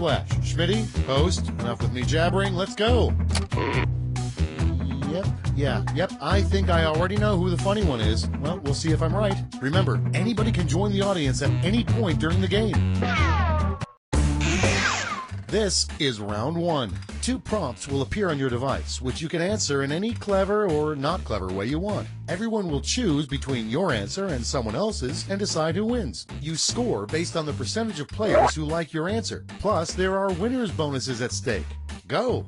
Quiplash. Schmitty, host, enough with me jabbering, let's go. Yep, I think I already know who the funny one is. Well, we'll see if I'm right. Remember, anybody can join the audience at any point during the game. This is round one. 2 prompts will appear on your device, which you can answer in any clever or not clever way you want. Everyone will choose between your answer and someone else's and decide who wins. You score based on the percentage of players who like your answer. Plus, there are winners' bonuses at stake. Go!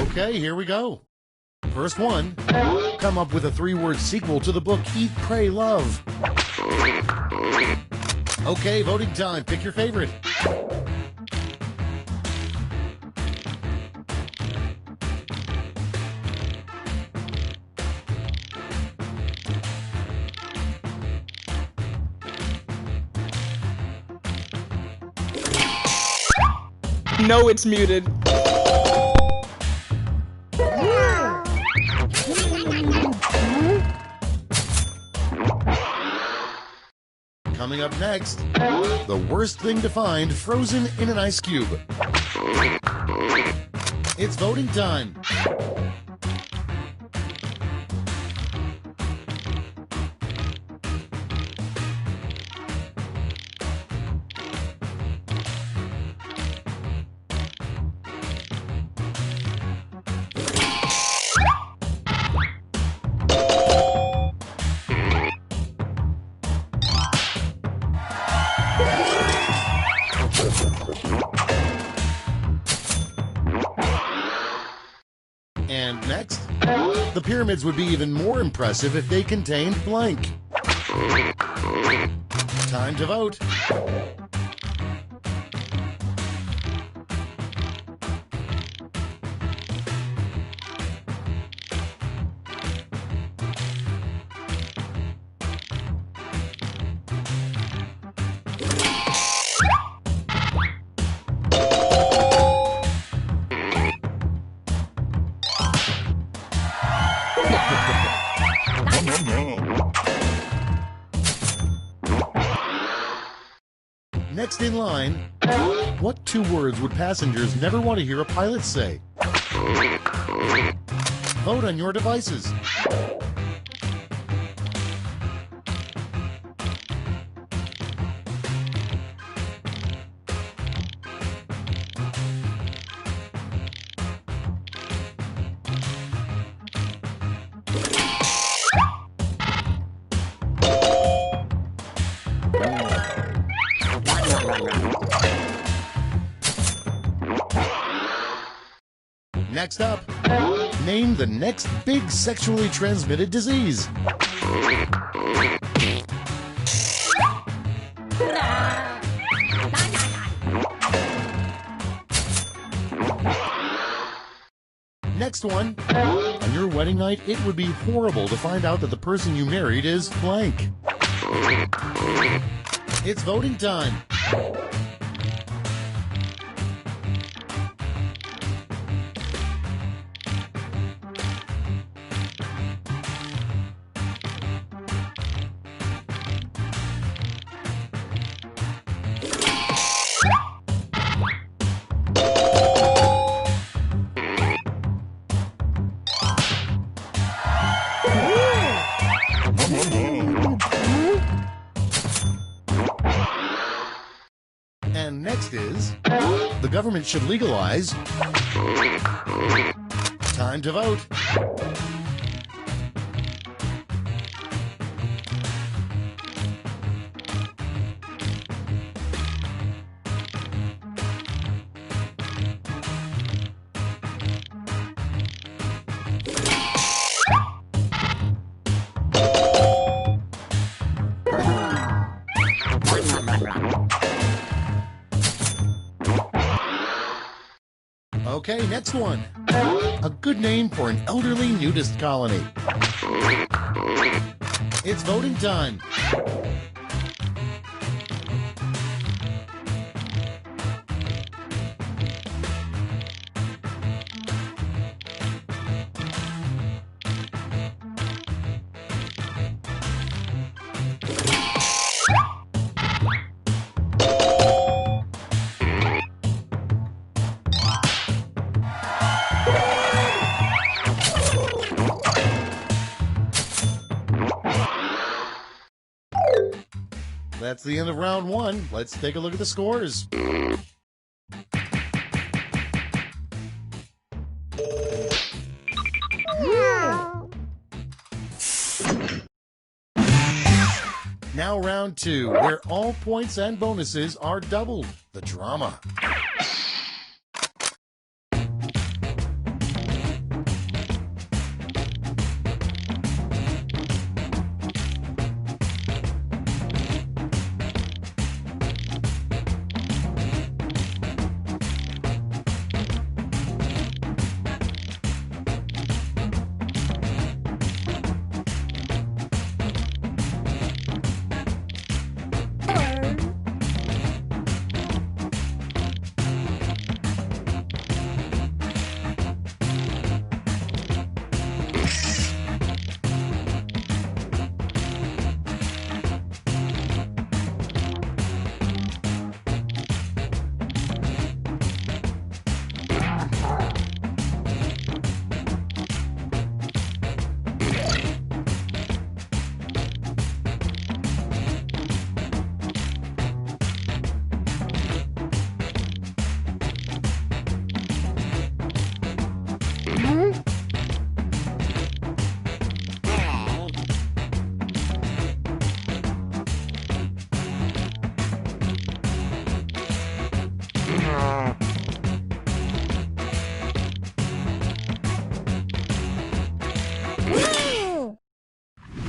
Okay, here we go. First one, come up with a 3-word sequel to the book Eat, Pray, Love. Okay, voting time. Pick your favorite. No, it's muted. Coming up next, the worst thing to find frozen in an ice cube. It's voting time. And next, the pyramids would be even more impressive if they contained blank. Time to vote. Next in line, what 2 words would passengers never want to hear a pilot say? Vote on your devices. Next up, name the next big sexually transmitted disease. Next one, on your wedding night, it would be horrible to find out that the person you married is blank. It's voting time. And next is, the government should legalize. Time to vote. Okay, next one. A good name for an elderly nudist colony. It's voting time. That's the end of round one. Let's take a look at the scores. Now round two, where all points and bonuses are doubled. The drama.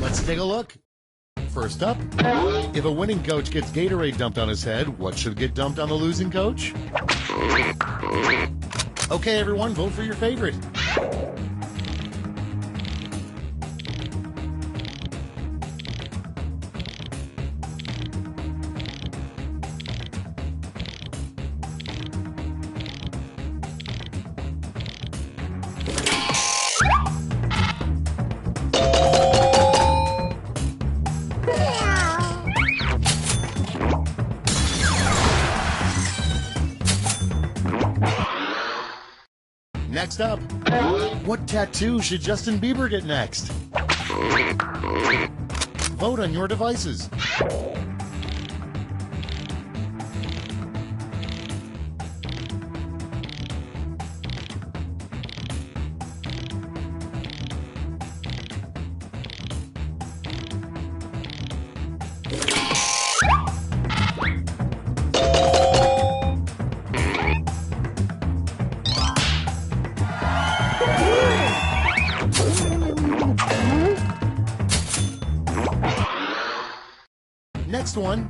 Let's take a look. First up, if a winning coach gets Gatorade dumped on his head, what should get dumped on the losing coach? Okay, everyone, vote for your favorite. Next up, what tattoo should Justin Bieber get next? Vote on your devices. Next one.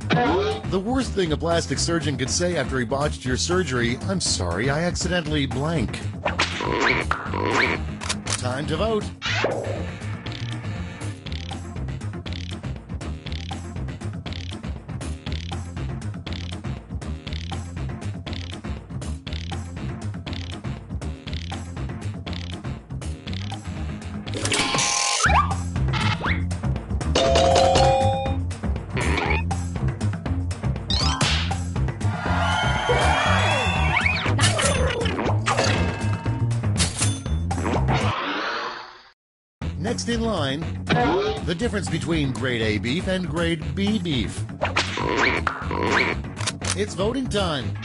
The worst thing a plastic surgeon could say after he botched your surgery, I'm sorry, I accidentally blank. Time to vote. Next in line, the difference between grade A beef and grade B beef. It's voting time.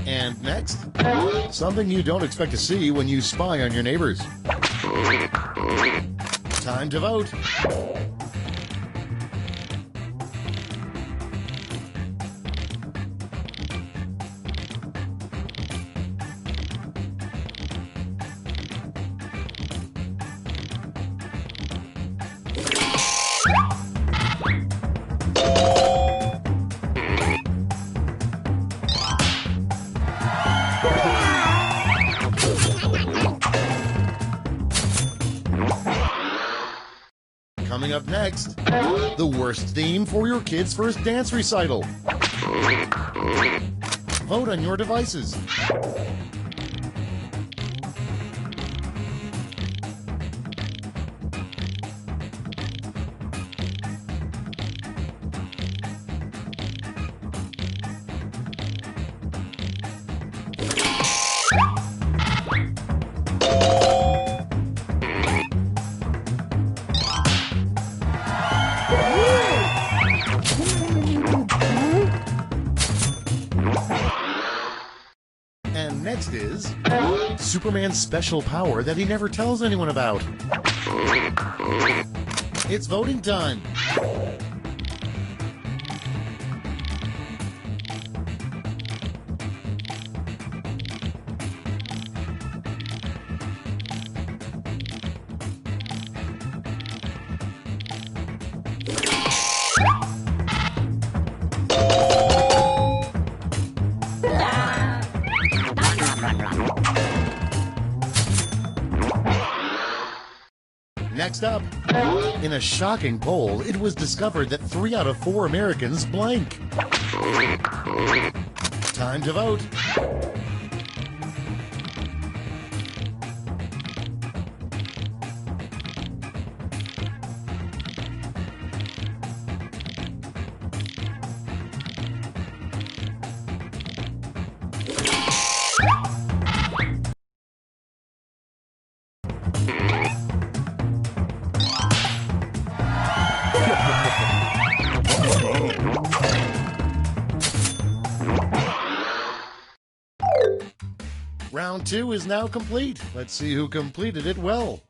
And next, something you don't expect to see when you spy on your neighbors. Time to vote. Coming up next, the worst theme for your kid's first dance recital. Vote on your devices. And next is Superman's special power that he never tells anyone about. It's voting time. Next up, in a shocking poll, it was discovered that 3 out of 4 Americans blank. Time to vote. Round 2 is now complete. Let's see who completed it well.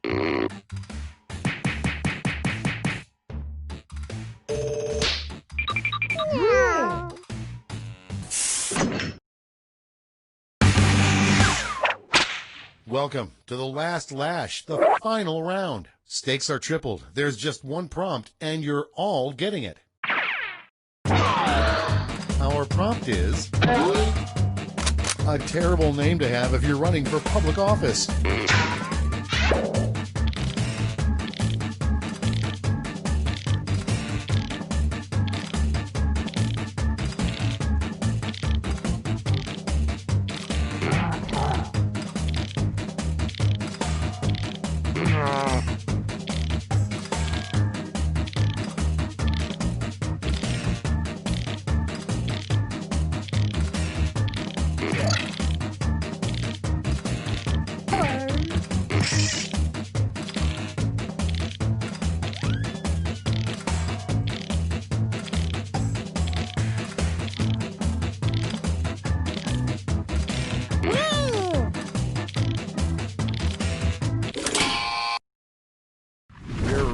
Welcome to the last lash, the final round. Stakes are tripled. There's just one prompt, and you're all getting it. Our prompt is a terrible name to have if you're running for public office.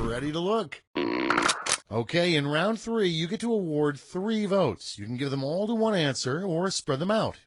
Ready to look. Okay, in round 3, you get to award 3 votes. You can give them all to one answer or spread them out.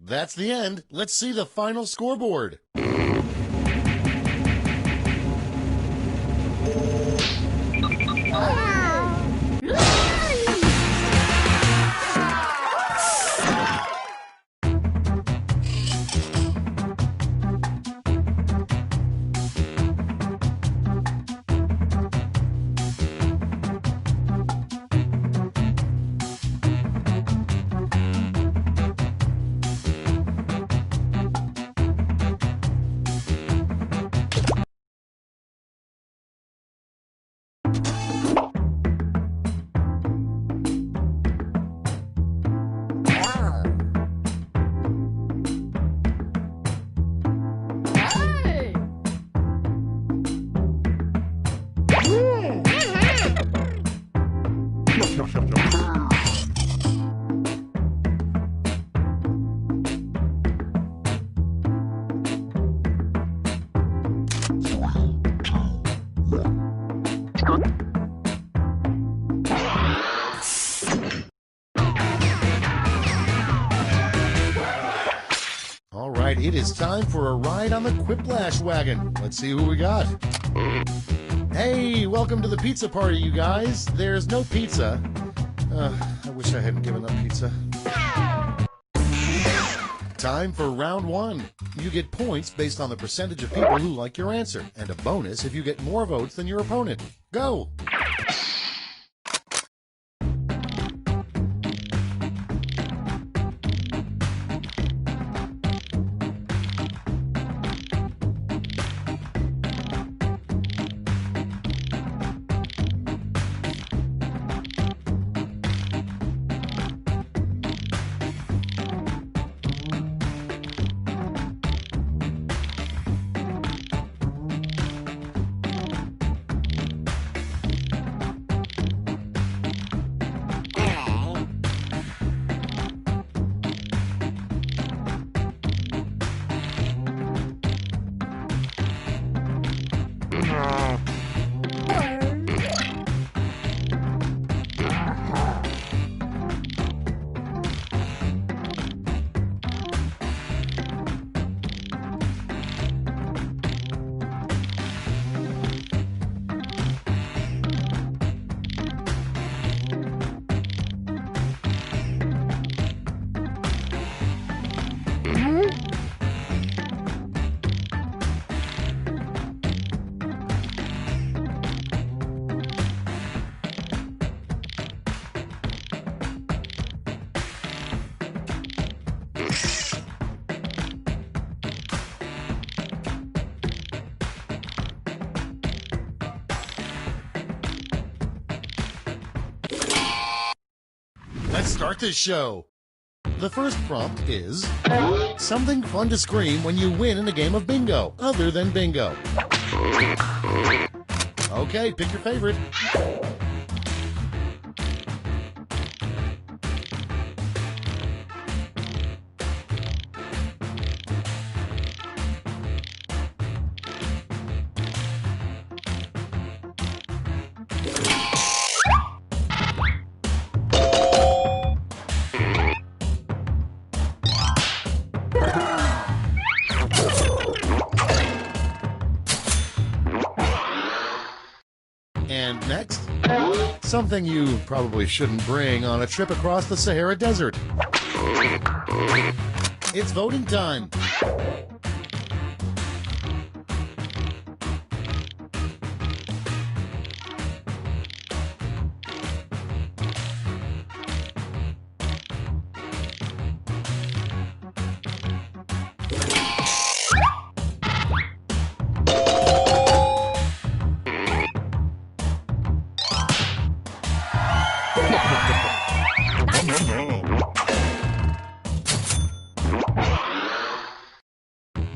That's the end. Let's see the final scoreboard. All right, it is time for a ride on the Quiplash wagon. Let's see who we got. Hey, welcome to the pizza party, you guys. There's no pizza. I wish I hadn't given up pizza. Time for round one. You get points based on the percentage of people who like your answer, and a bonus if you get more votes than your opponent. Go! Let's start this show. The first prompt is something fun to scream when you win in a game of bingo, other than bingo. Okay, pick your favorite. And next, something you probably shouldn't bring on a trip across the Sahara Desert. It's voting time.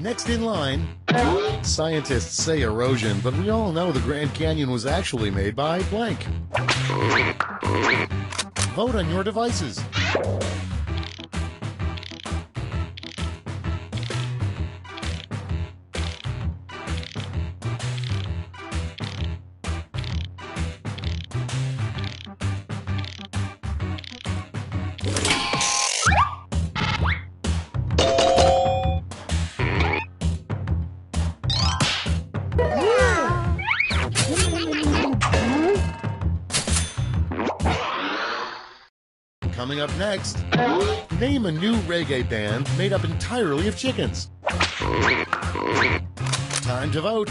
Next in line, scientists say erosion, but we all know the Grand Canyon was actually made by blank. Vote on your devices. Coming up next, name a new reggae band made up entirely of chickens. Time to vote.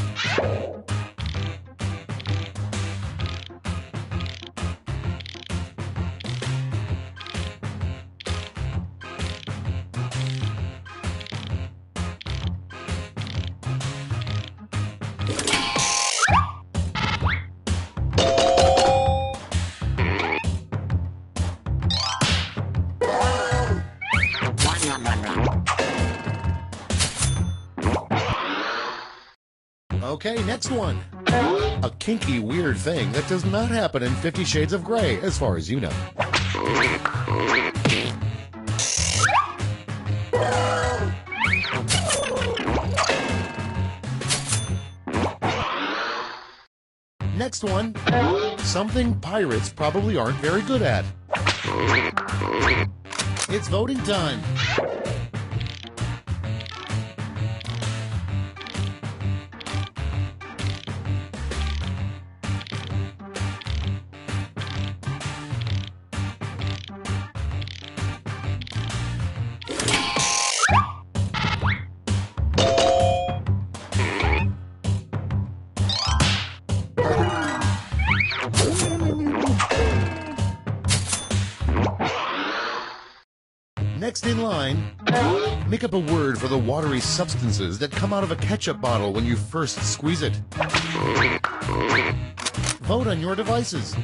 Okay, next one. A kinky, weird thing that does not happen in 50 Shades of Grey, as far as you know. Next one. Something pirates probably aren't very good at. It's voting time. Next in line, make up a word for the watery substances that come out of a ketchup bottle when you first squeeze it. Vote on your devices.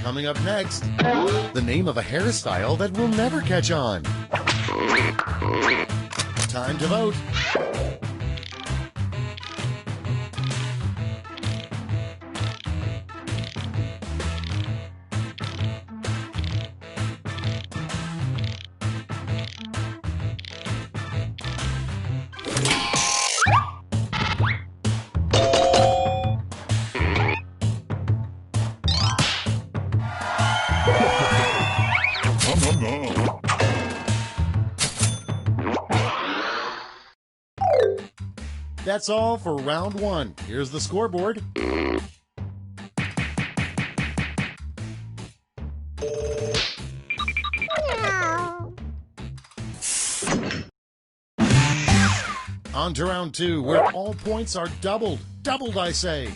Coming up next, the name of a hairstyle that will never catch on. Time to vote. That's all for round one. Here's the scoreboard. On to round two, where all points are doubled. Doubled, I say.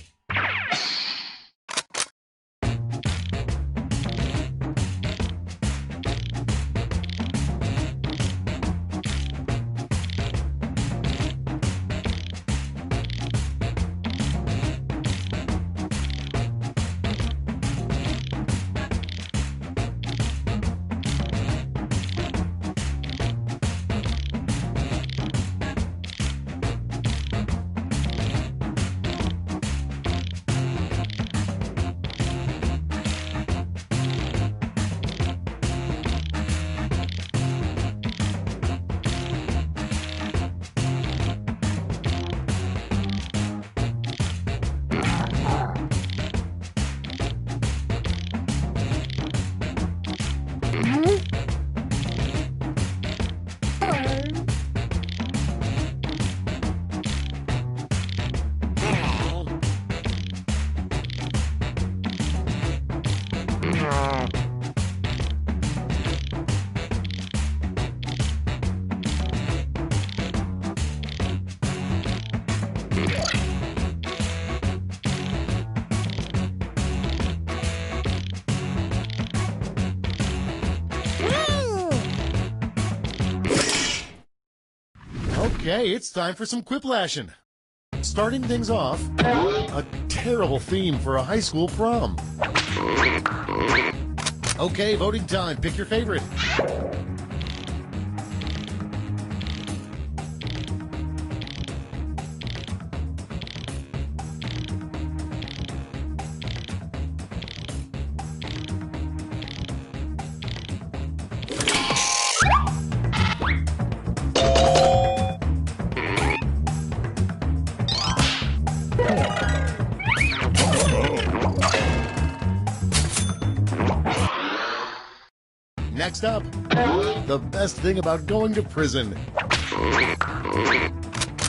Okay, it's time for some quiplashing. Starting things off, a terrible theme for a high school prom. Okay, voting time. Pick your favorite. Next up, the best thing about going to prison.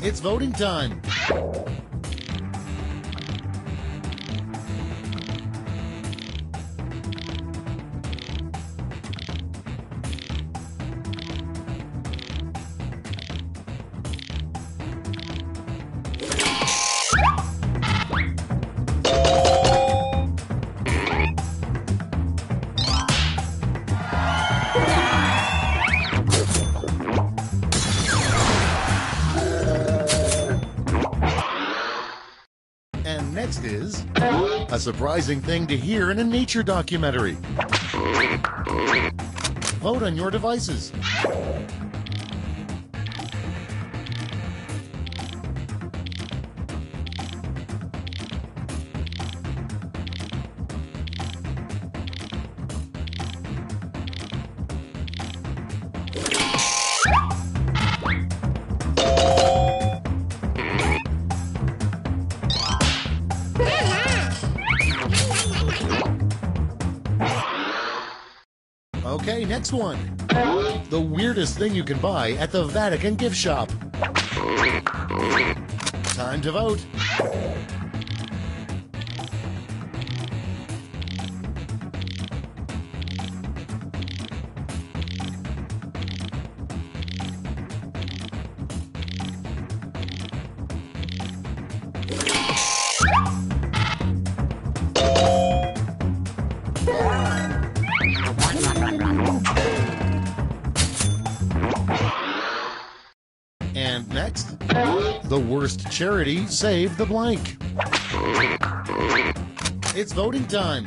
It's voting time. And next is a surprising thing to hear in a nature documentary. Vote on your devices. Okay, next one. The weirdest thing you can buy at the Vatican gift shop. Time to vote. And next, the worst charity, Save the Blank. It's voting time.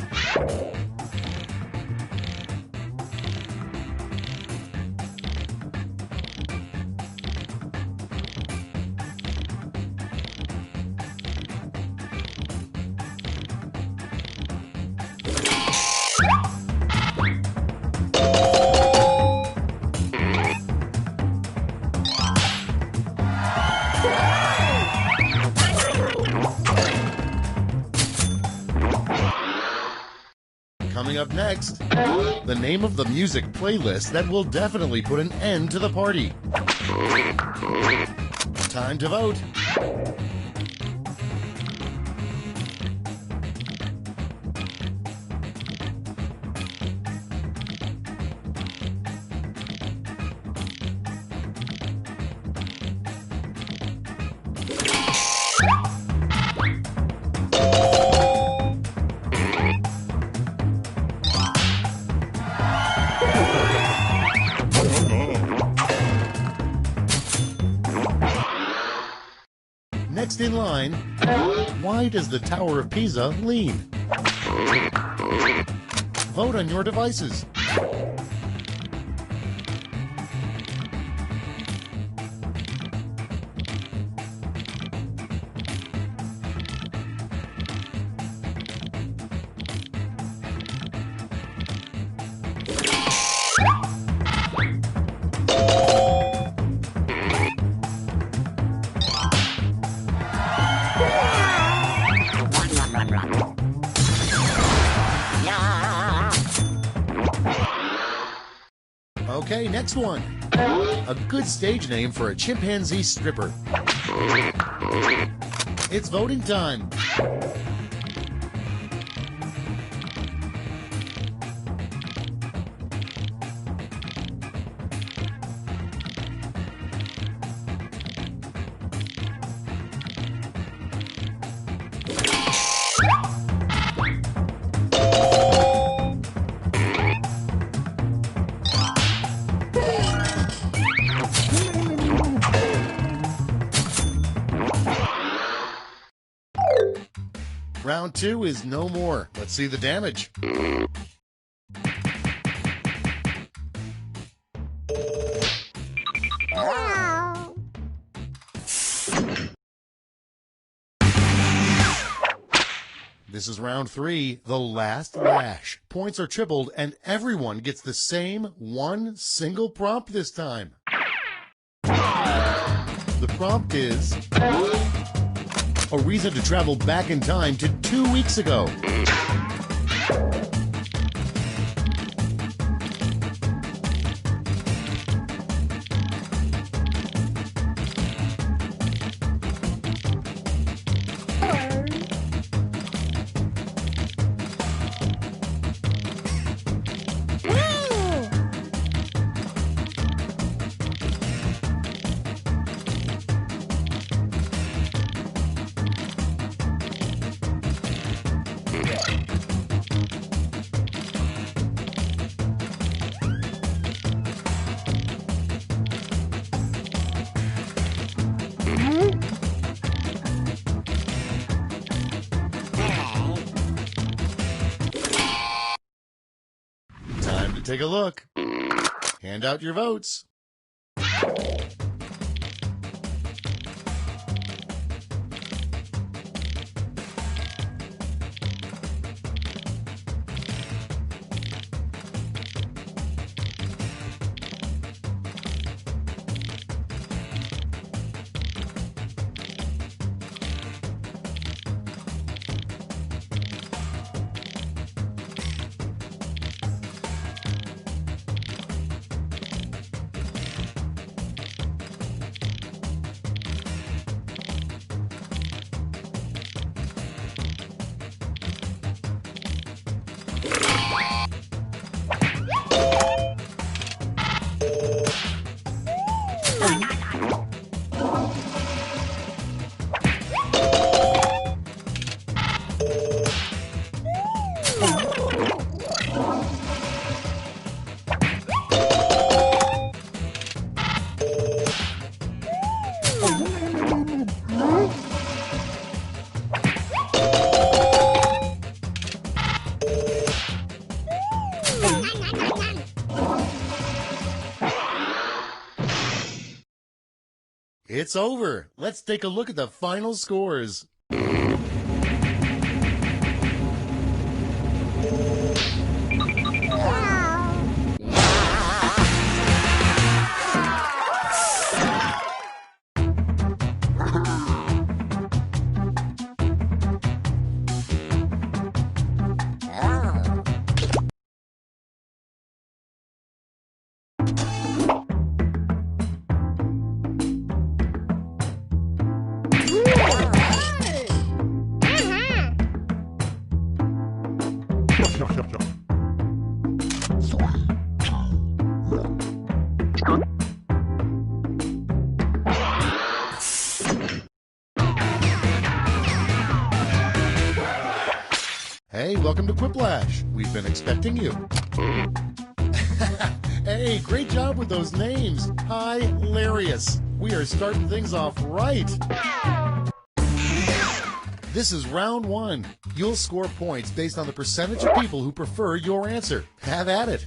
Coming up next, the name of the music playlist that will definitely put an end to the party. Time to vote. Next in line, why does the Tower of Pisa lean? Vote on your devices. Okay, next one. A good stage name for a chimpanzee stripper. It's voting time. Round 2 is no more. Let's see the damage. This is round 3, the last lash. Points are tripled and everyone gets the same one single prompt this time. The prompt is a reason to travel back in time to 2 weeks ago. Time to take a look. Hand out your votes. It's over. Let's take a look at the final scores. Hey, welcome to Quiplash. We've been expecting you. Hey, great job with those names. Hilarious. We are starting things off right. This is round 1. You'll score points based on the percentage of people who prefer your answer. Have at it.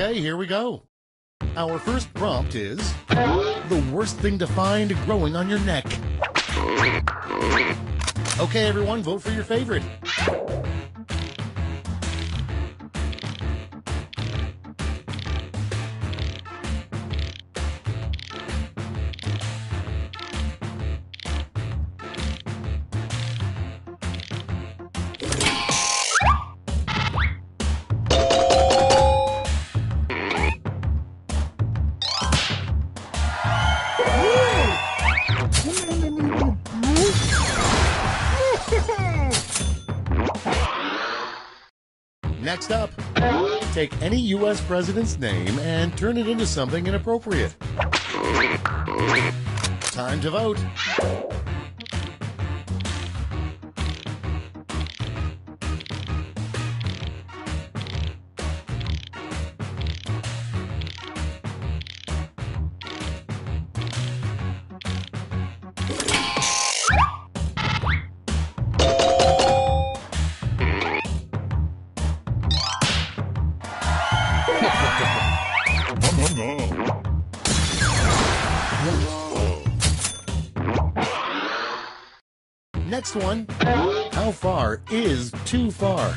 Okay, here we go. Our first prompt is the worst thing to find growing on your neck. Okay, everyone, vote for your favorite. Next up, take any U.S. president's name and turn it into something inappropriate. Time to vote. Next one, how far is too far?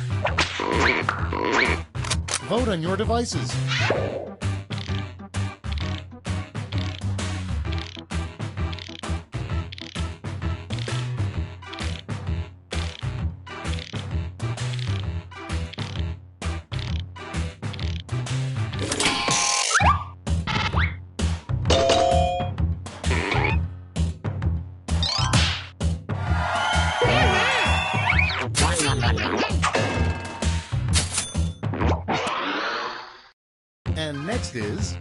Vote on your devices. And next is,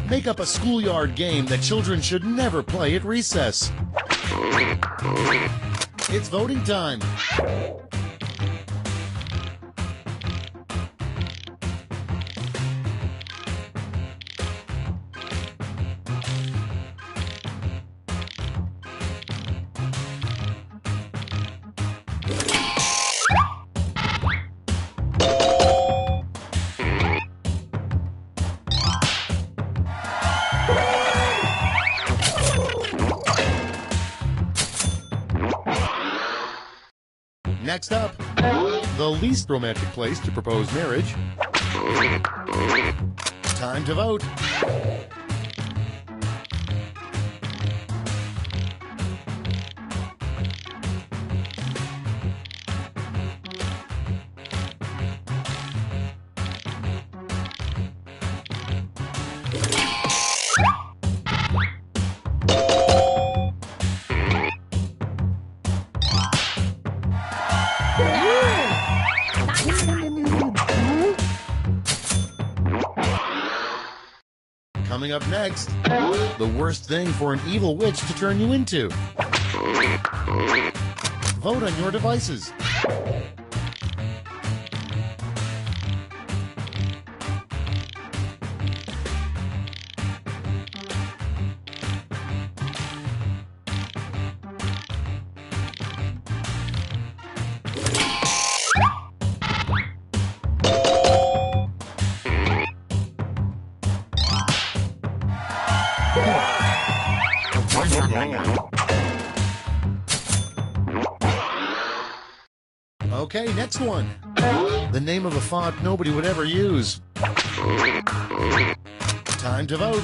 make up a schoolyard game that children should never play at recess. It's voting time. Next up, the least romantic place to propose marriage. Time to vote. Coming up next, the worst thing for an evil witch to turn you into. Vote on your devices. Okay, next one. The name of a font nobody would ever use. Time to vote.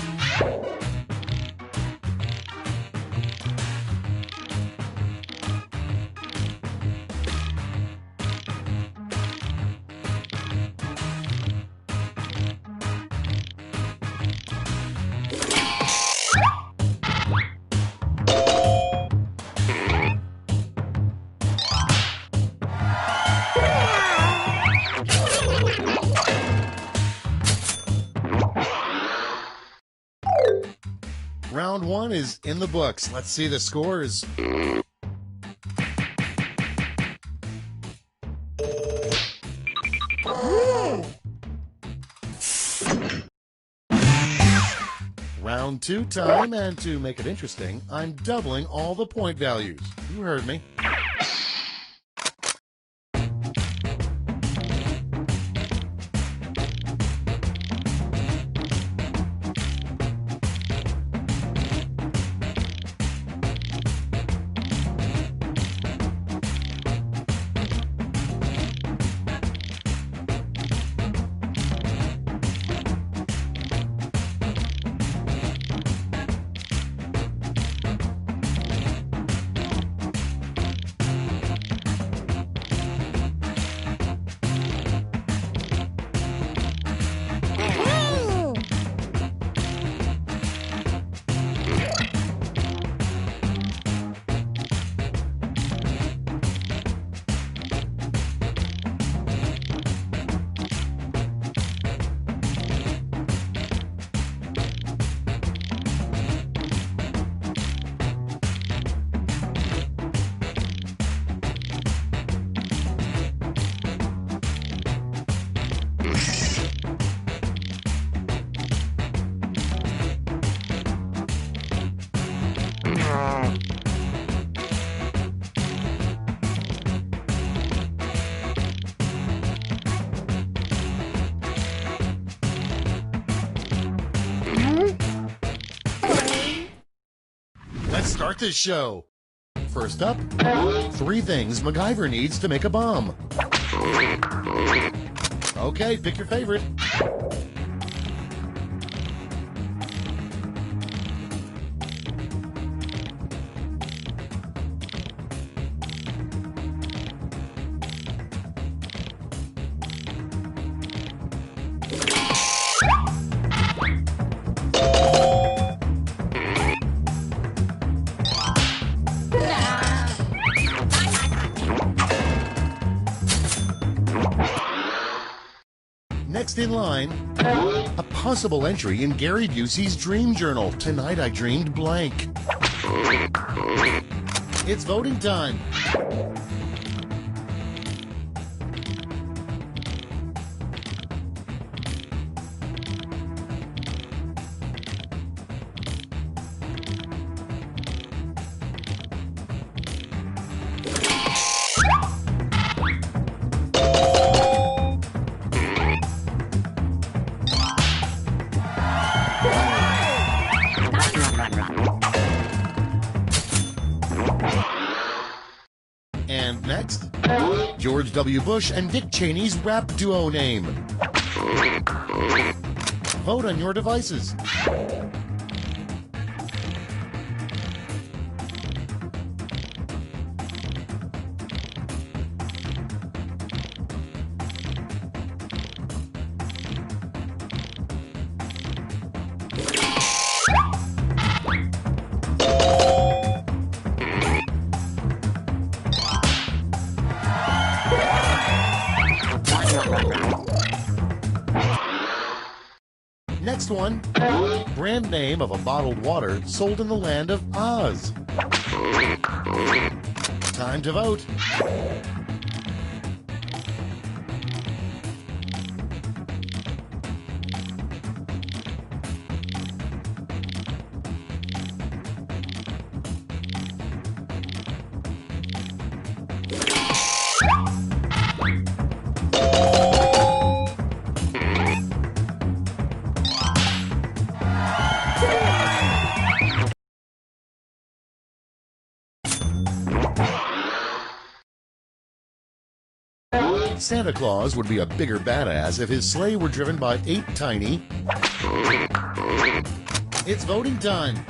Round one is in the books. Let's see the scores. Round two time, and to make it interesting, I'm doubling all the point values. You heard me. Let's start this show. First up, 3 things MacGyver needs to make a bomb. Okay, pick your favorite. Next in line, a possible entry in Gary Busey's dream journal. Tonight I dreamed blank. It's voting time. And next, George W. Bush and Dick Cheney's rap duo name. Vote on your devices. Next one, brand name of a bottled water sold in the land of Oz. Time to vote. Santa Claus would be a bigger badass if his sleigh were driven by 8 tiny... It's voting time.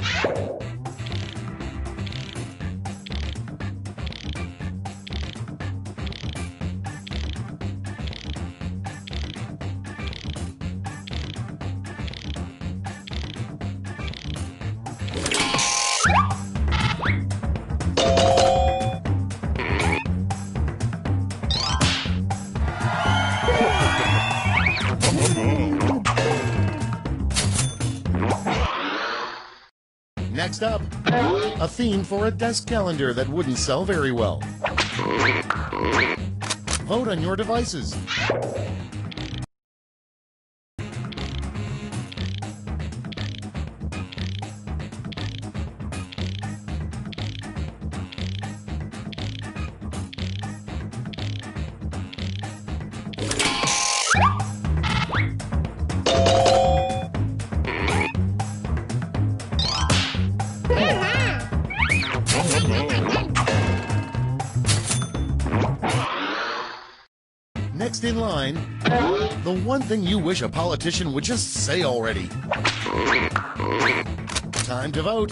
Next up, a theme for a desk calendar that wouldn't sell very well. Vote on your devices. Next in line, the one thing you wish a politician would just say already. Time to vote.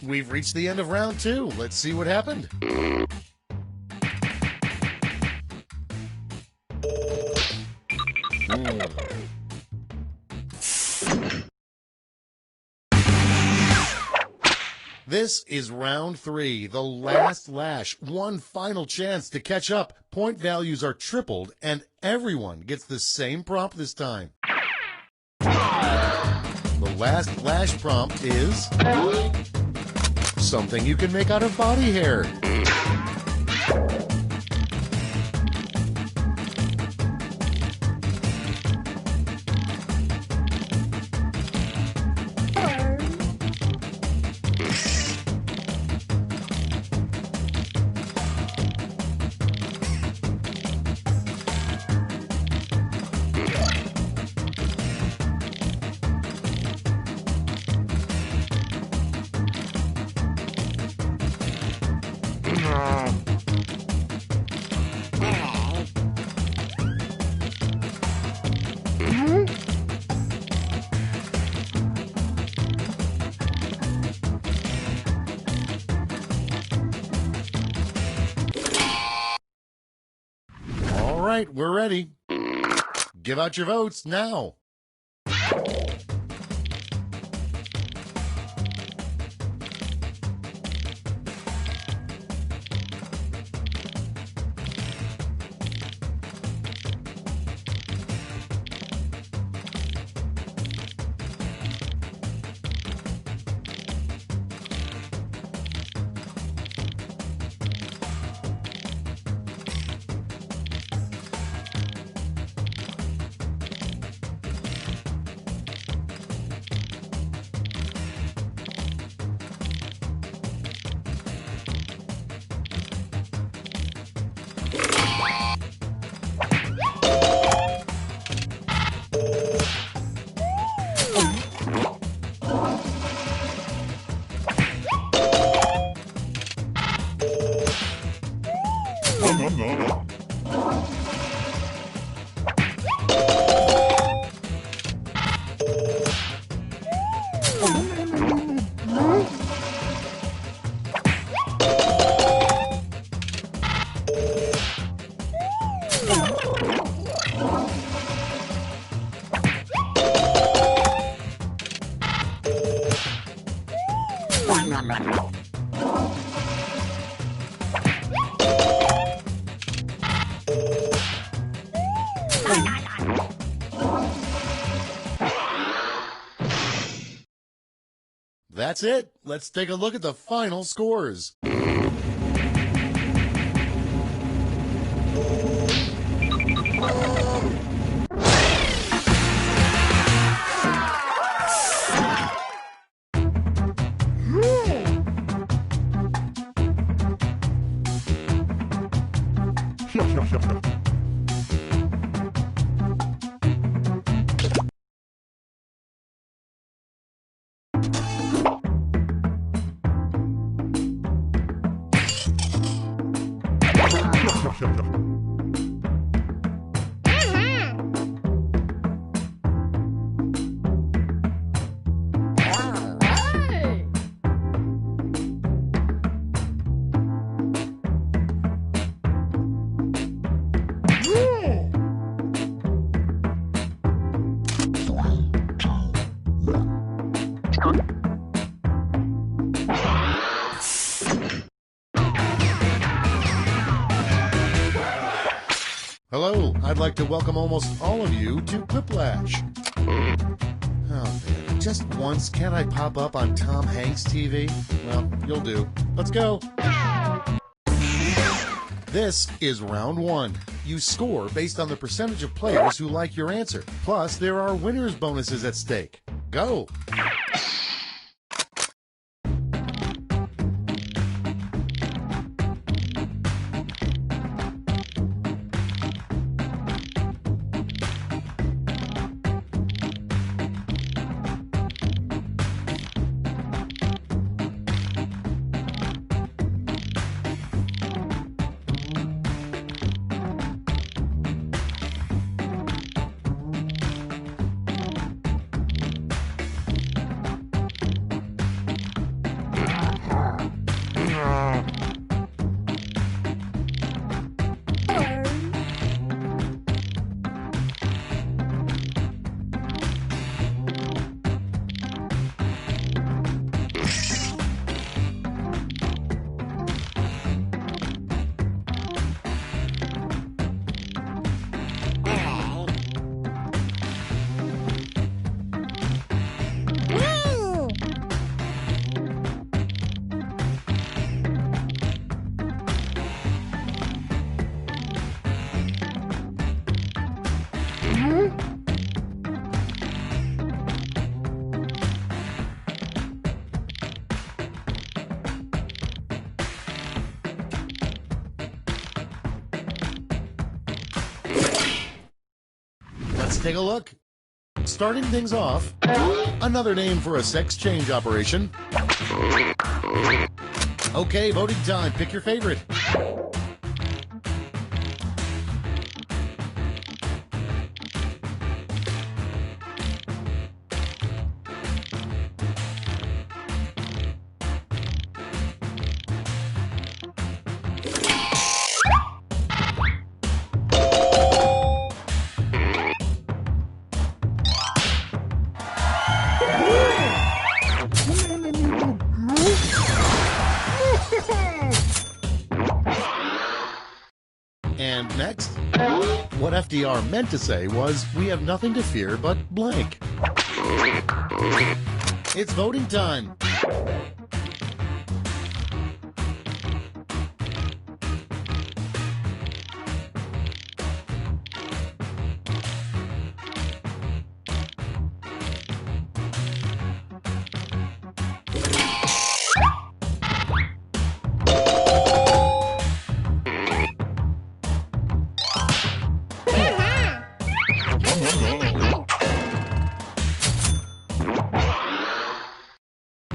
We've reached the end of round 2. Let's see what happened. This is round 3, the last lash. One final chance to catch up. Point values are tripled, and everyone gets the same prompt this time. The last lash prompt is... Something you can make out of body hair. All right, we're ready. Give out your votes now. That's it. Let's take a look at the final scores. Hello, I'd like to welcome almost all of you to Quiplash. Oh man, just once can't I pop up on Tom Hanks' TV? Well, you'll do. Let's go. This is round one. You score based on the percentage of players who like your answer. Plus, there are winners' bonuses at stake. Go. Let's take a look. Starting things off, another name for a sex change operation. Okay, voting time. Pick your favorite. And next, what FDR meant to say was, we have nothing to fear but blank. It's voting time.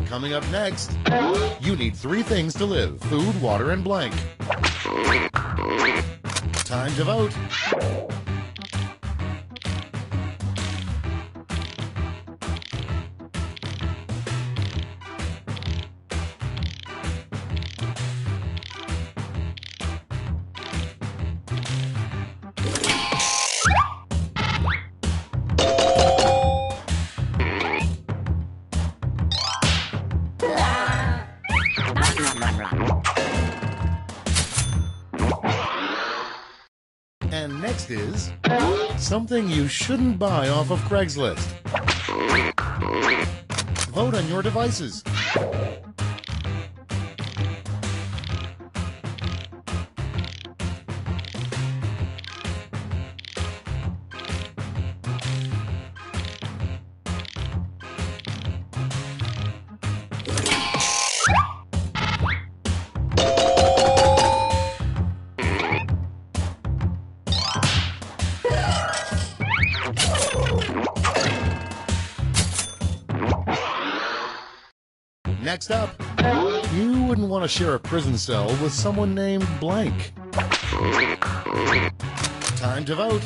Coming up next, you need 3 things to live: food, water, and blank. Time to vote. And next is something you shouldn't buy off of Craigslist. Vote on your devices. Next up, you wouldn't want to share a prison cell with someone named blank. Time to vote.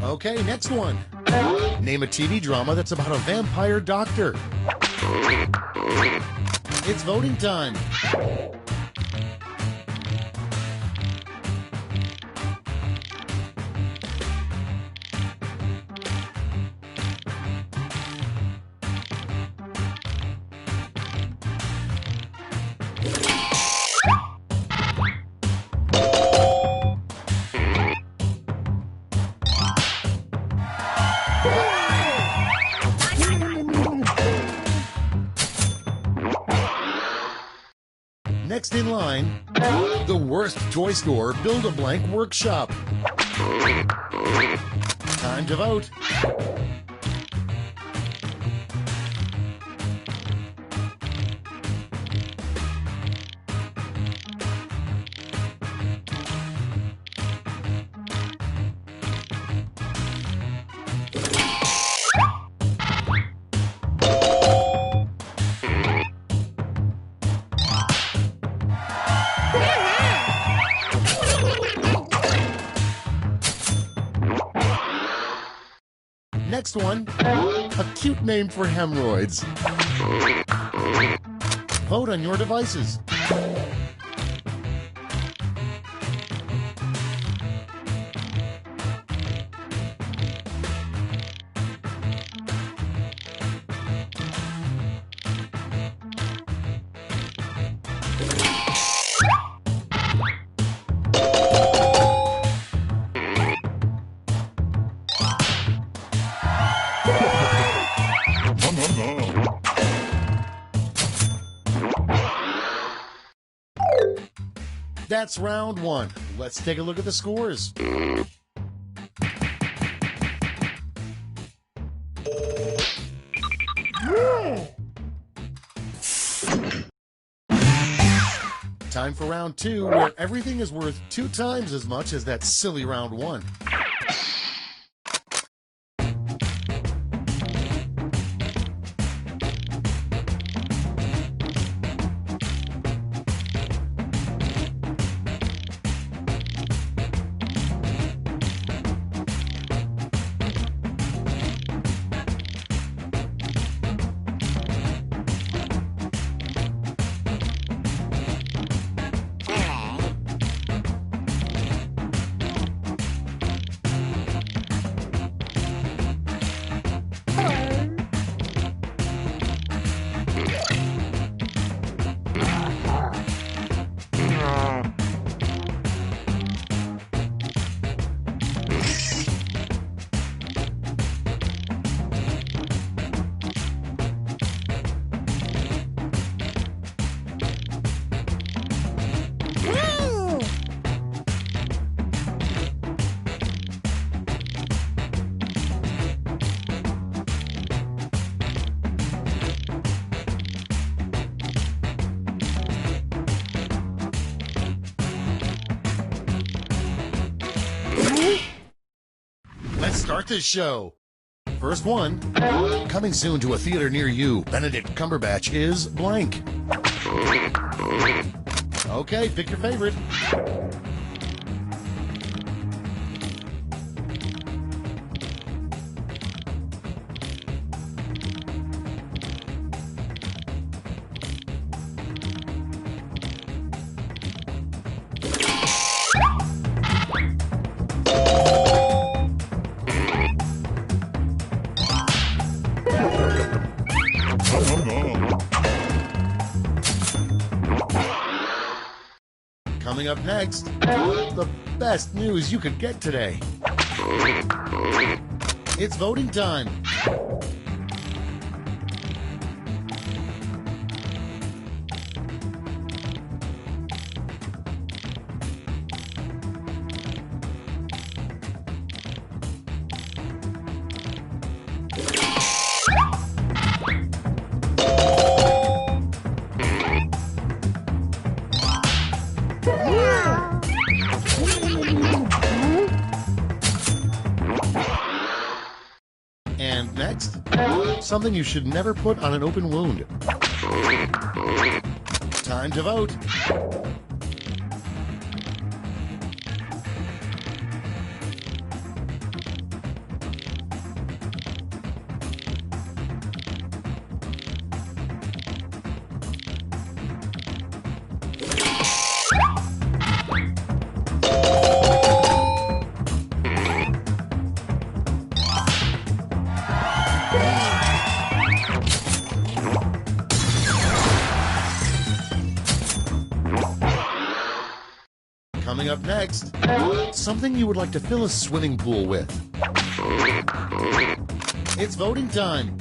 Okay, next one. Name a TV drama that's about a vampire doctor. It's voting time. Next in line, the worst toy store Build-A-Blank Workshop. Time to vote. Next one, a cute name for hemorrhoids. Vote on your devices. That's round one. Let's take a look at the scores. Time for round two, where everything is worth 2 times as much as that silly round one. Let's start this show. First one, coming soon to a theater near you. Benedict Cumberbatch is blank. Okay, pick your favorite. Coming up next, the best news you could get today. It's voting time. And next, something you should never put on an open wound. Time to vote. Coming up next, something you would like to fill a swimming pool with. It's voting time.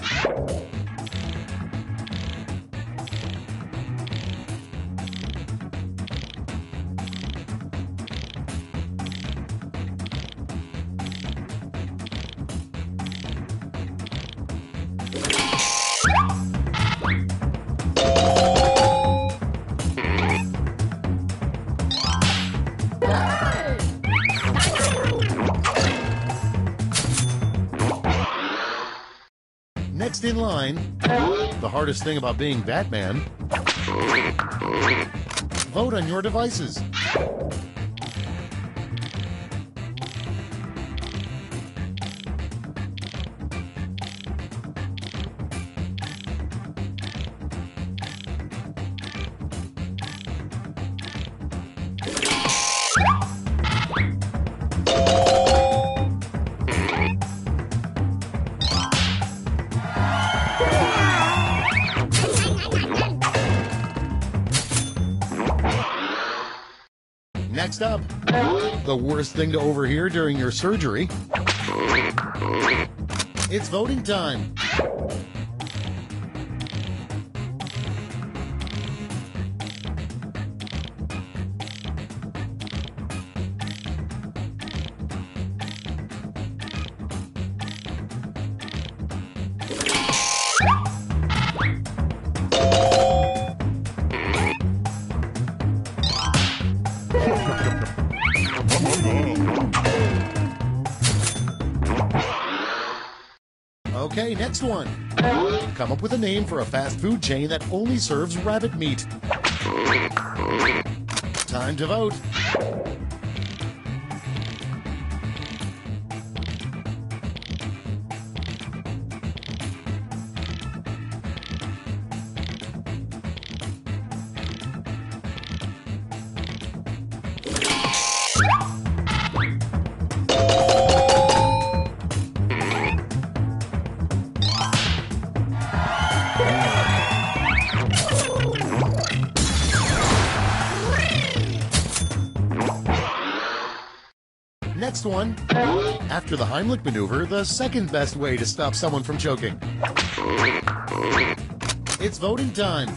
Next in line, the hardest thing about being Batman, vote on your devices. Next up, the worst thing to overhear during your surgery. It's voting time. Okay, next one. Come up with a name for a fast food chain that only serves rabbit meat. Time to vote. Next one. After the Heimlich maneuver, the second best way to stop someone from choking. It's voting time.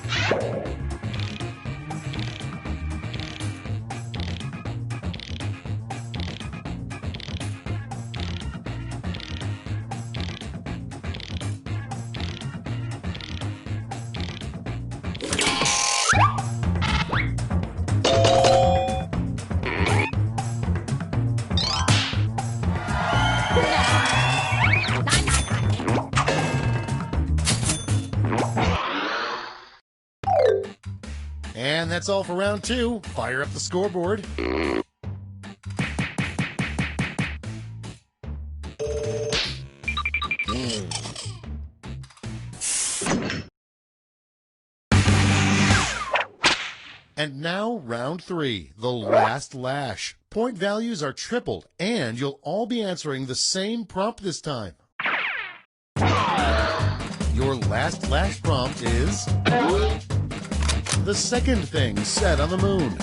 And that's all for round 2. Fire up the scoreboard. And now round 3, the last lash. Point values are tripled, and you'll all be answering the same prompt this time. Your last lash prompt is the second thing said on the moon.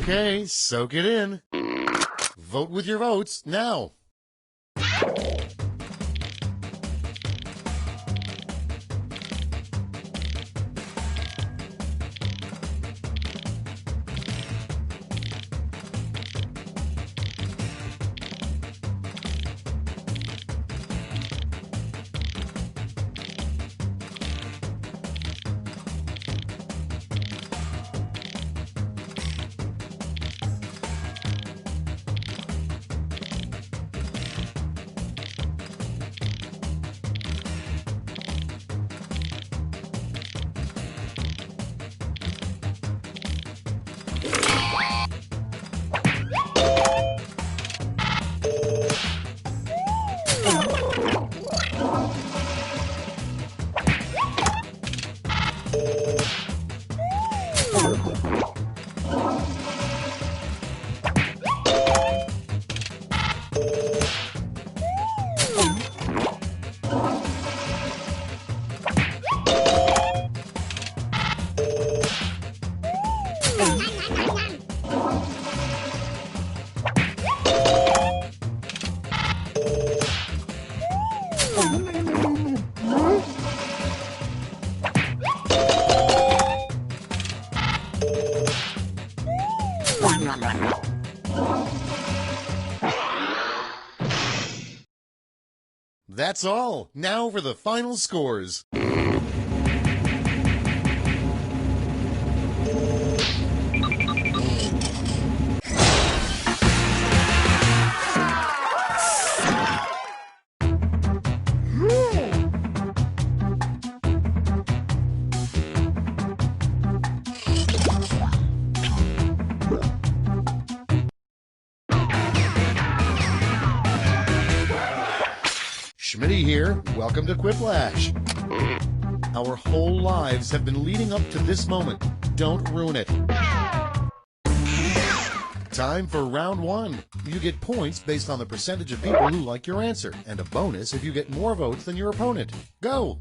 Okay, soak it in. Vote with your votes now. That's all. Now for the final scores. Schmitty here. Welcome to Quiplash. Our whole lives have been leading up to this moment. Don't ruin it. Time for round one. You get points based on the percentage of people who like your answer, and a bonus if you get more votes than your opponent. Go!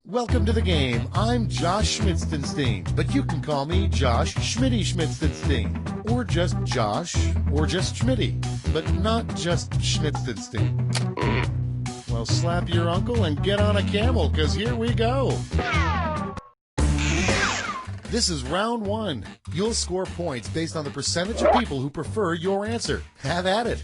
Welcome to the game. I'm Josh Schmitzenstein, but you can call me Josh Schmitty Schmitzenstein, or just Josh, or just Schmitty, but not just Schmitzenstein. Well, slap your uncle and get on a camel, 'cause here we go. This is round one. You'll score points based on the percentage of people who prefer your answer. Have at it.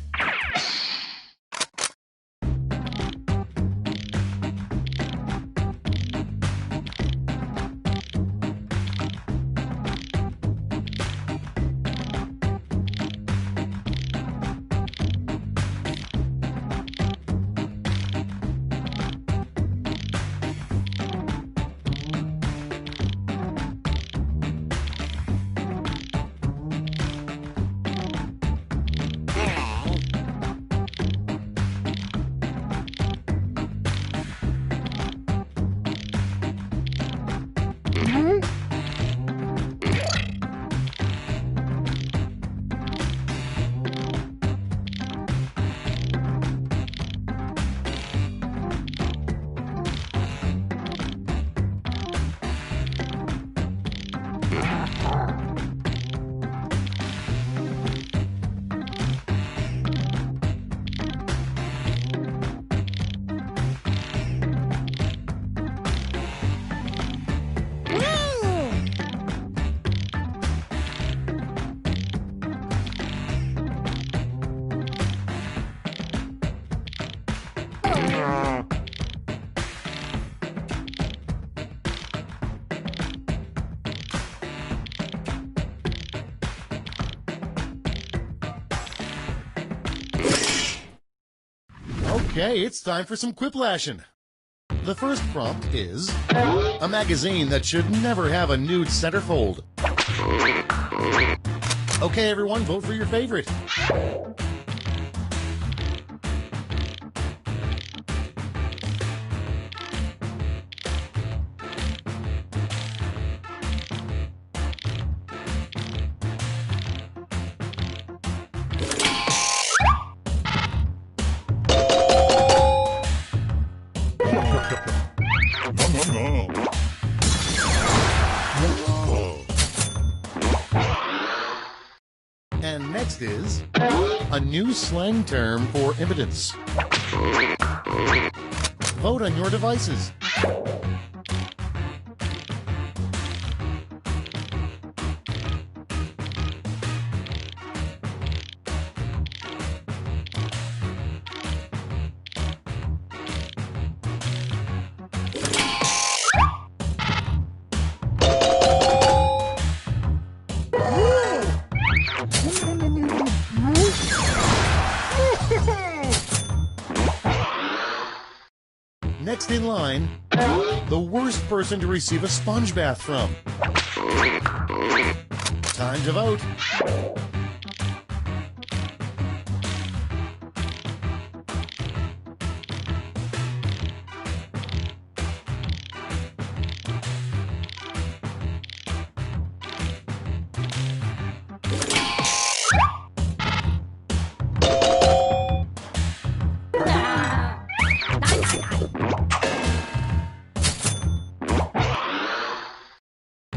Okay, it's time for some Quiplashing. The first prompt is a magazine that should never have a nude centerfold. Okay, everyone, vote for your favorite. And next is a new slang term for impotence. Vote on your devices. Next in line, the worst person to receive a sponge bath from. Time to vote.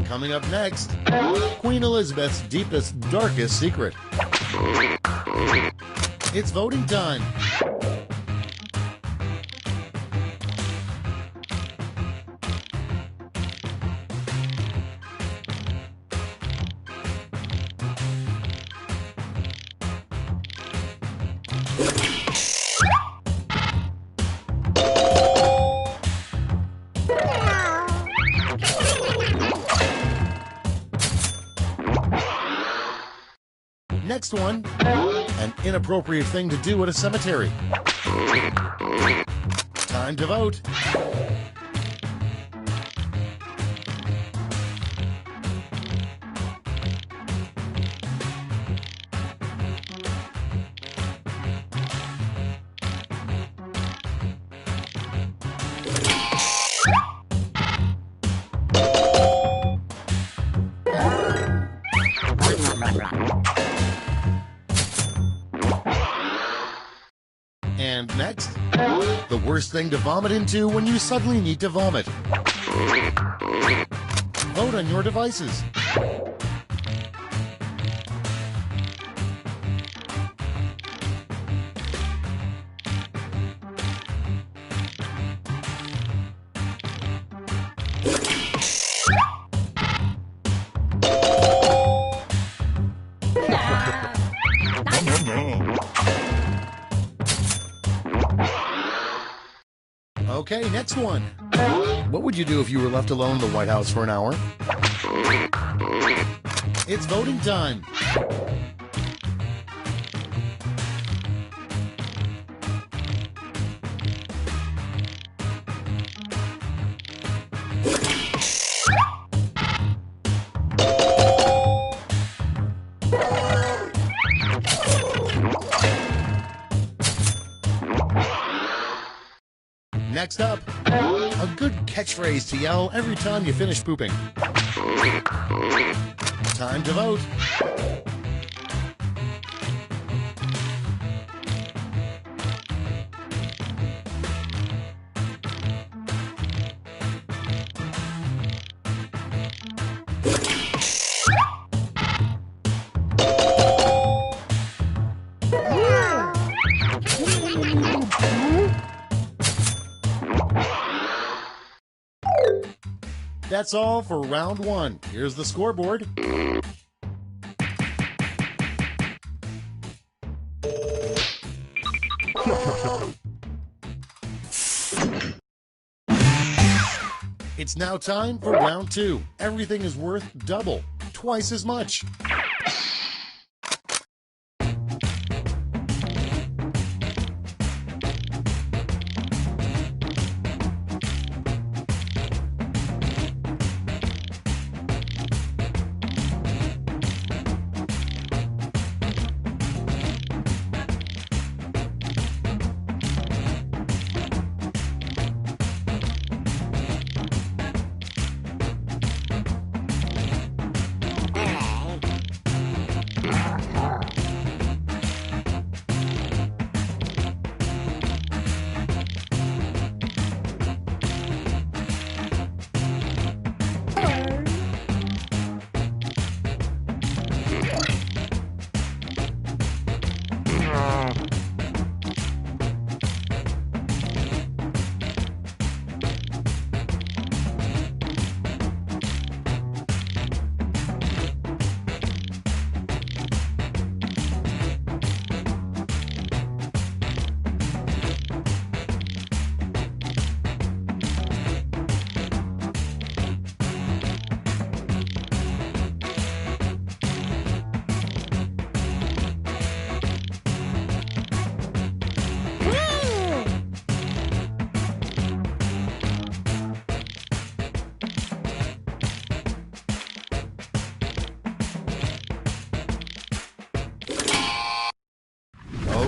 Coming up next, Queen Elizabeth's deepest, darkest secret. It's voting done. Next one, an inappropriate thing to do at a cemetery. Time to vote. And next, the worst thing to vomit into when you suddenly need to vomit. Vote on your devices. Okay, next one. What would you do if you were left alone in the White House for an hour? It's voting time. Next up, a good catchphrase to yell every time you finish pooping. Time to vote. That's all for round one. Here's the scoreboard. It's now time for round two. Everything is worth double, twice as much.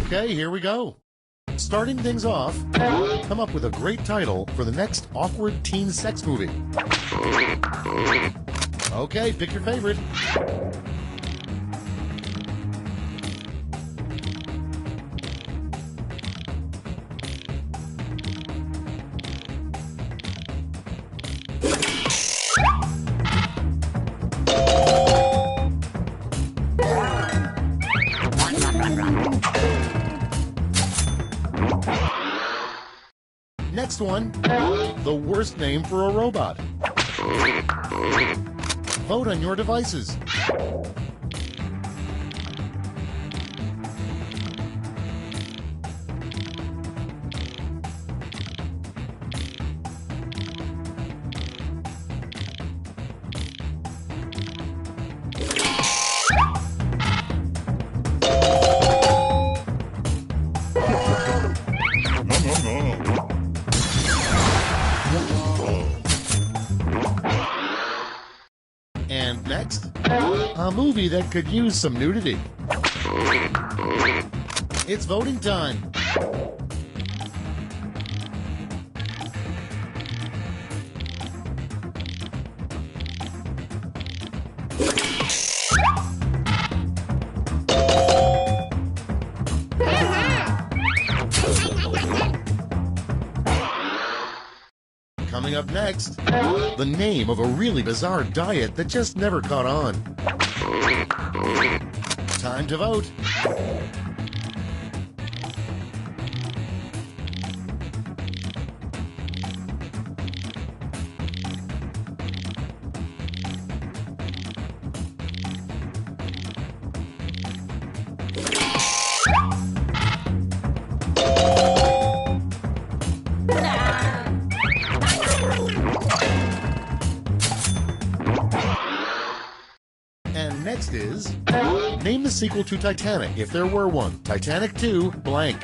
Okay, here we go. Starting things off, come up with a great title for the next awkward teen sex movie. Okay, pick your favorite. Next one, the worst name for a robot. Vote on your devices. And next, a movie that could use some nudity. It's voting time. Coming up next, the name of a really bizarre diet that just never caught on. Time to vote. And next is, name the sequel to Titanic, if there were one. Titanic 2, blank.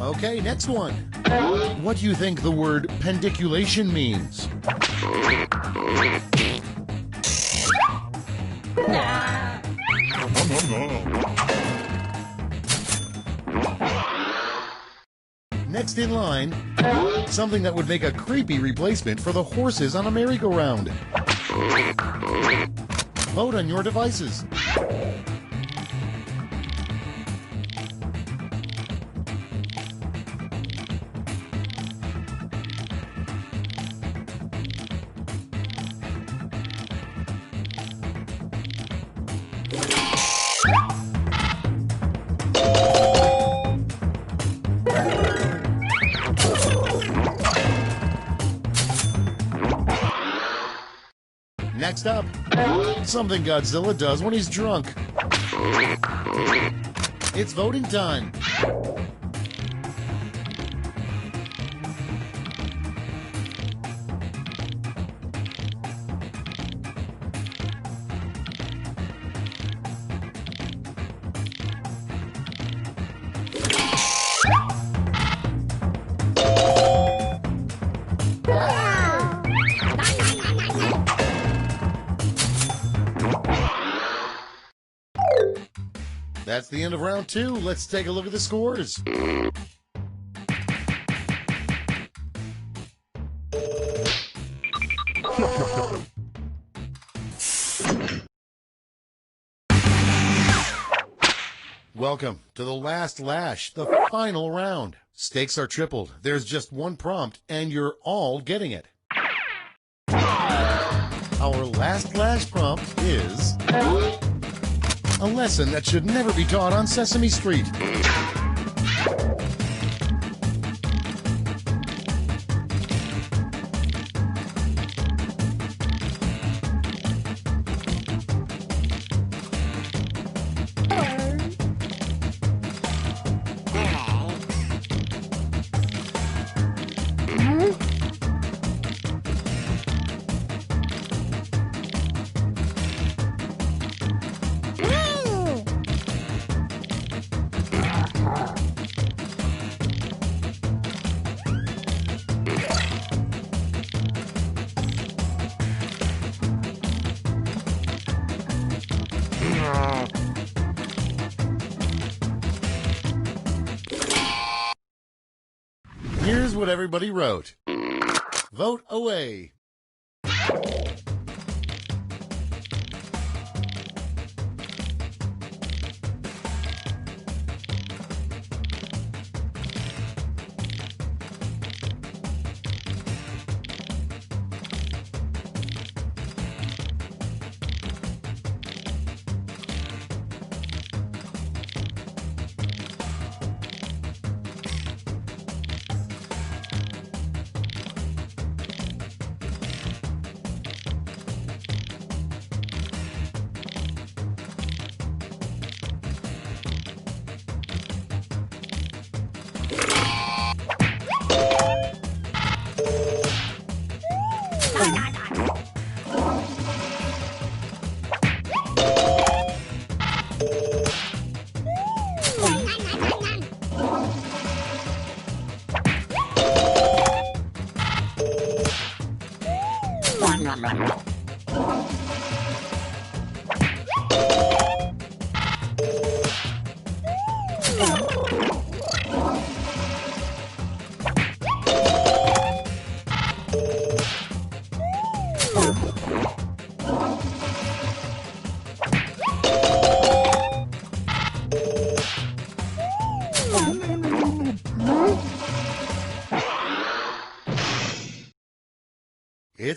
Okay, next one. What do you think the word pendiculation means? Next in line, something that would make a creepy replacement for the horses on a merry-go-round. Vote on your devices. Next up, something Godzilla does when he's drunk. It's voting time. That's the end of round 2. Let's take a look at the scores. Welcome to the last lash, the final round. Stakes are tripled. There's just one prompt, and you're all getting it. Our last lash prompt is a lesson that should never be taught on Sesame Street. Here's what everybody wrote. Vote away.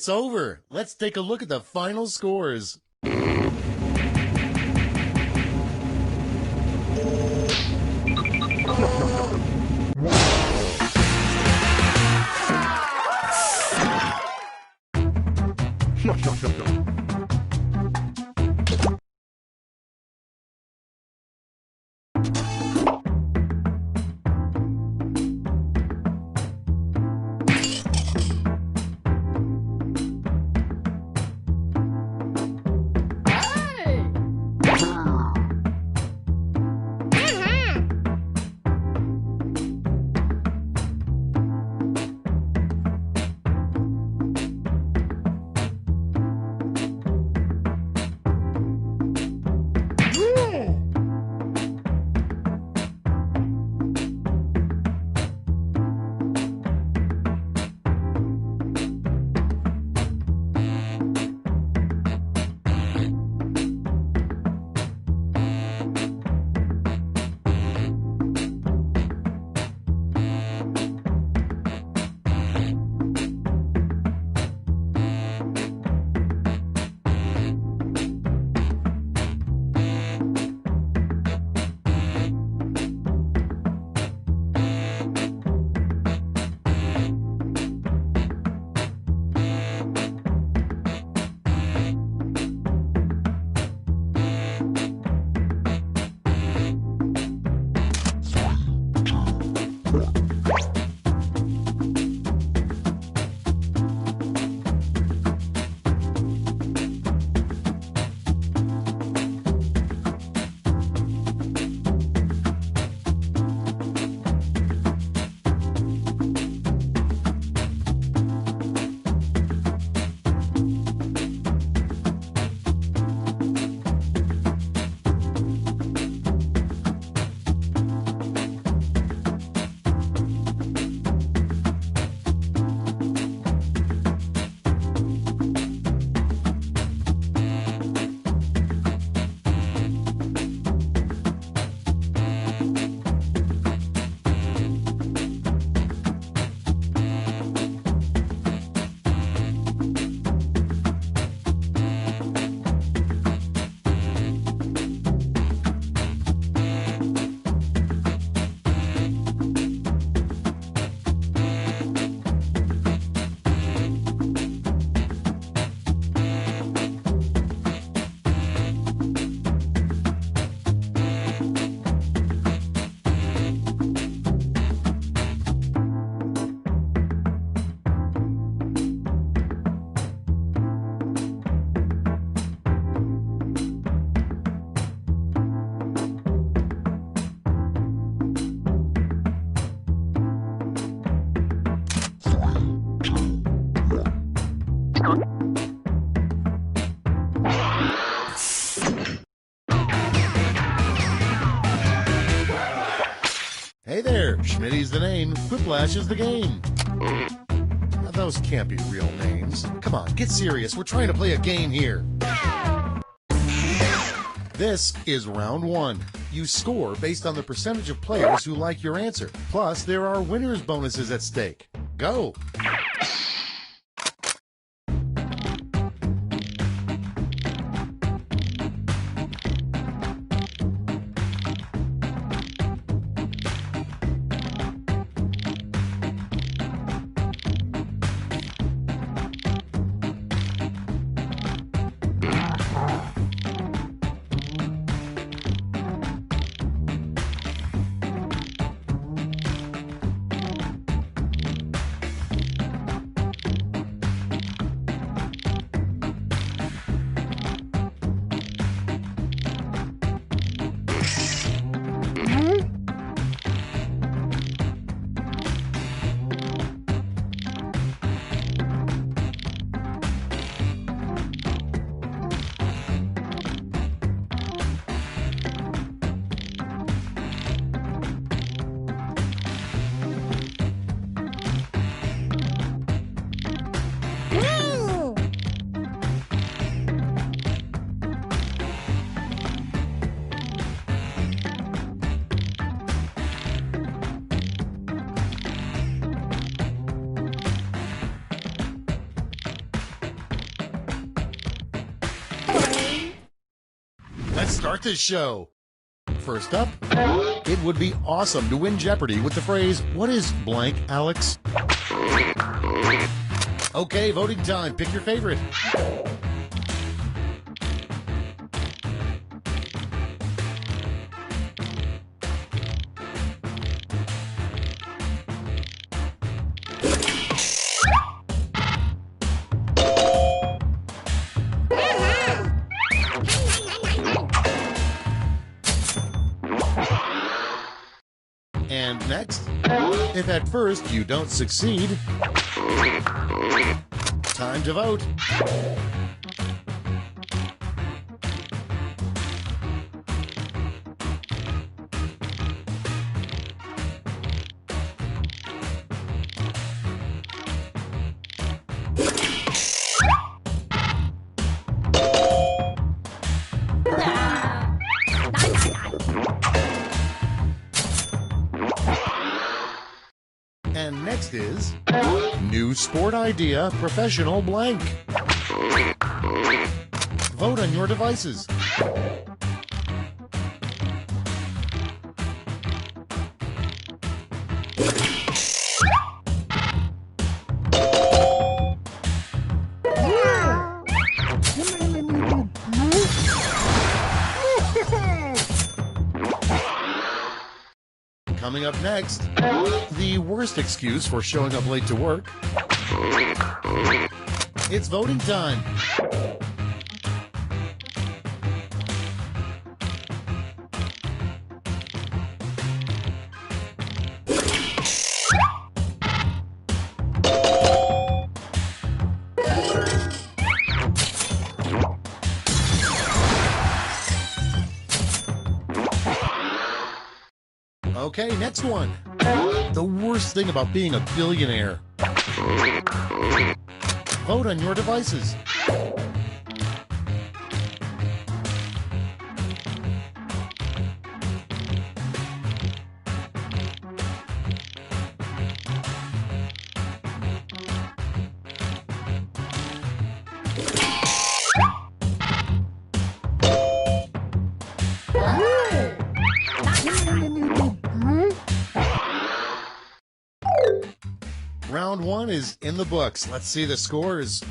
It's over. Let's take a look at the final scores. Hey there, Schmitty's the name, Quiplash is the game. Now, those can't be real names. Come on, get serious, we're trying to play a game here. This is round one. You score based on the percentage of players who like your answer. Plus, there are winner's bonuses at stake. Go! Let's start this show. First up, it would be awesome to win Jeopardy with the phrase, "What is blank, Alex?" Okay, voting time. Pick your favorite. And next, if at first you don't succeed, time to vote. And next is new sport idea, professional blank. Vote on your devices. Coming up next, the worst excuse for showing up late to work. It's voting time. Okay, next one. The worst thing about being a billionaire. Vote on your devices. Round one is in the books. Let's see the scores.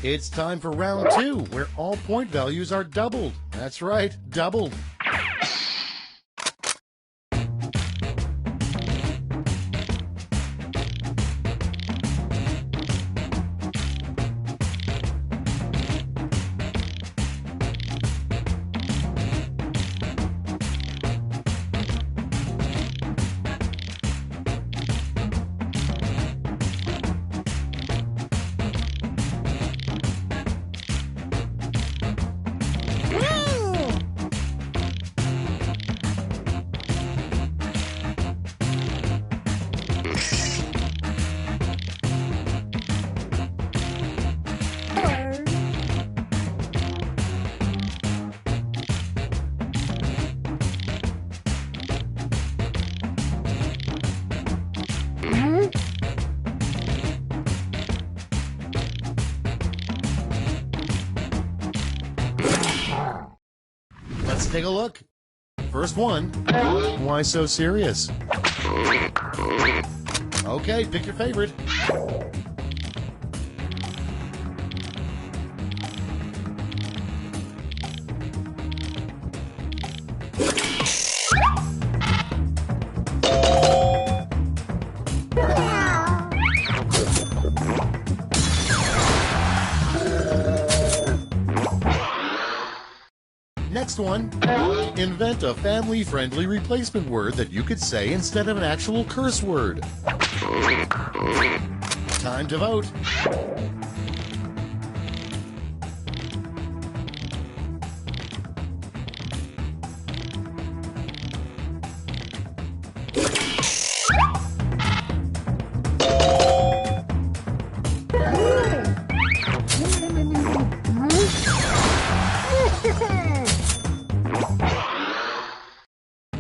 It's time for round two, where all point values are doubled. That's right, doubled. Let's take a look. First one, why so serious? Okay, pick your favorite. Next one, invent a family-friendly replacement word that you could say instead of an actual curse word. Time to vote.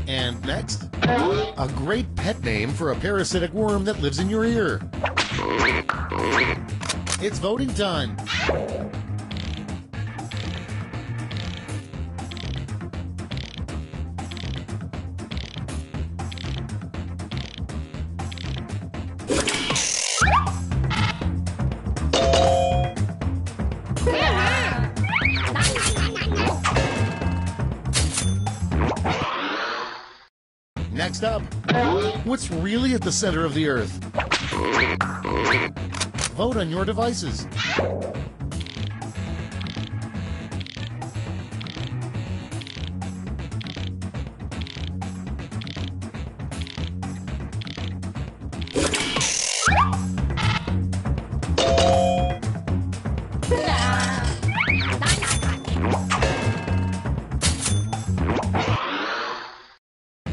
And next, a A great pet name for a parasitic worm that lives in your ear. It's voting time. Next up, what's really at the center of the Earth? Vote on your devices.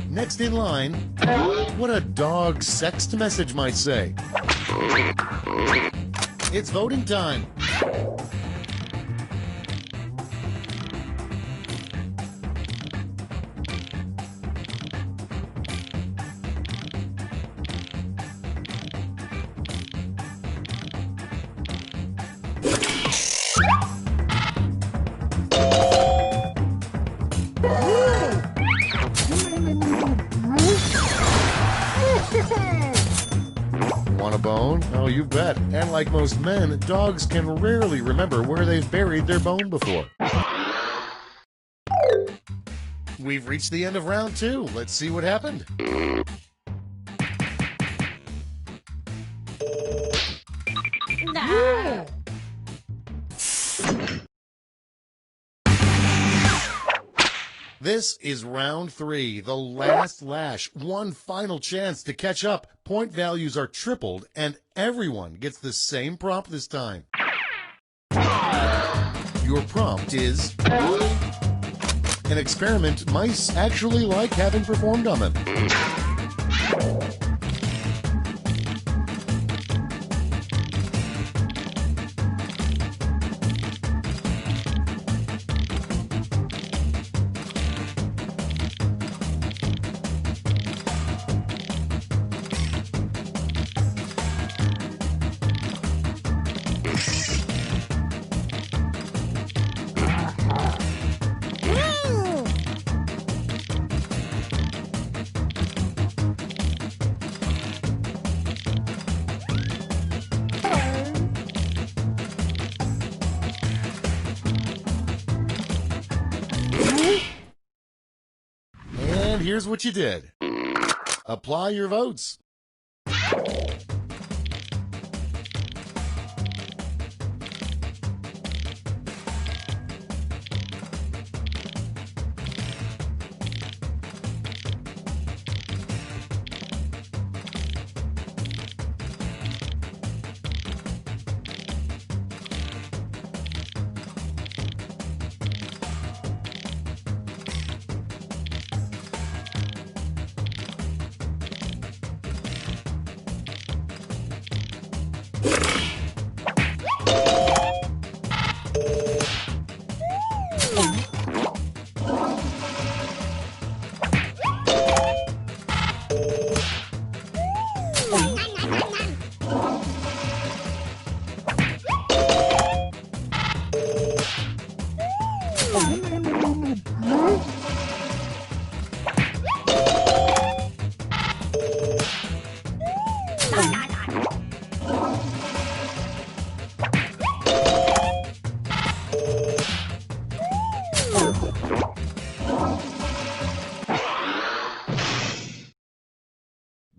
Next in line, what a dog sext message might say. It's voting time. Want a bone? Oh, you bet. And like most men, dogs can rarely remember where they've buried their bone before. We've reached the end of round 2. Let's see what happened. No. This is round 3, the last lash. One final chance to catch up. Point values are tripled, and everyone gets the same prompt this time. Your prompt is an experiment mice actually like having performed on them. And here's what you did. Apply your votes.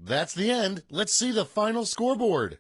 That's the end. Let's see the final scoreboard.